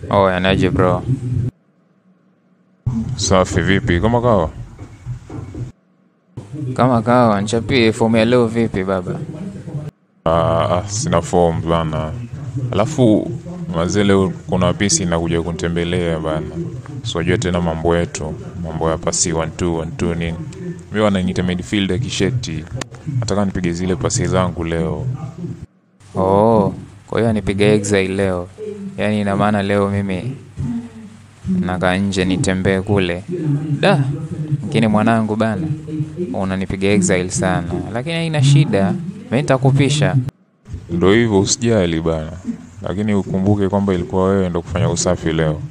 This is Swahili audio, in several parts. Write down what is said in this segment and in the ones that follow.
Oh, yanaje bro? Safi vipi kama kawa? Kama kawa, nchapie fomu ya leo vipi baba? Sina form bana. Alafu mazee leo kuna pisi inakuja kunitembelea bana. So unajua tena mambo yetu, mambo ya pasi 1-2 nini. Mimi wananiita midfielder kisheti. Nataka nipige zile pasi zangu leo. Oh, kwa hiyo nipige exile leo. Yaani ina maana leo mimi nakaa nje nitembee kule. Da, lakini mwanangu bana, unanipiga exile sana. Lakini haina shida, mimi nitakupisha. Ndio hivyo usijali bana. Lakini ukumbuke kwamba ilikuwa wewe ndio kufanya usafi leo.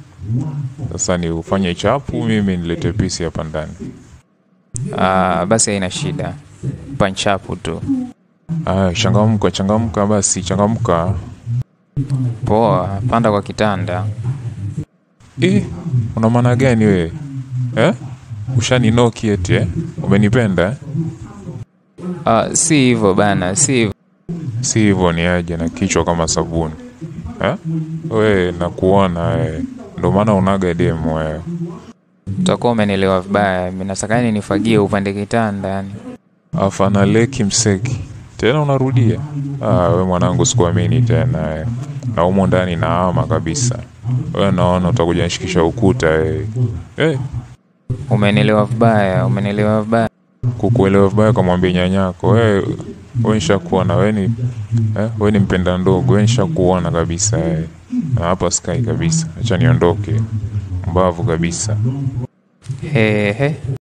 Sasa ni ufanye chapu, mimi nilete pisi hapa ndani. Basi haina shida. Panchapu tu. Changamka basi, changamka. Poa, panda kwa kitanda. Una maana gani wewe? Ushaninoki eti umenipenda? Si hivyo bana, si hivyo. Si hivyo ni aje na kichwa kama sabuni. Wewe nakuona wewe. Ndio maana unaga demo wewe. Utakuwa umenielewa vibaya. Mimi nataka nifagie upande kitanda yani. Afana leki mseki. Tena unarudia? Wewe mwanangu sikuamini tena wewe. Na humo ndani naama kabisa. Wewe naona utakuja nishikisha ukuta wewe. Umenielewa vibaya. Kukuelewa vibaya kumwambia nyanyako. Wewe nishakuona wewe ni mpenda ndogo. Wewe nishakuona kabisa wewe. Na hapa sky kabisa. Acha niondoke. Mbavu kabisa. He.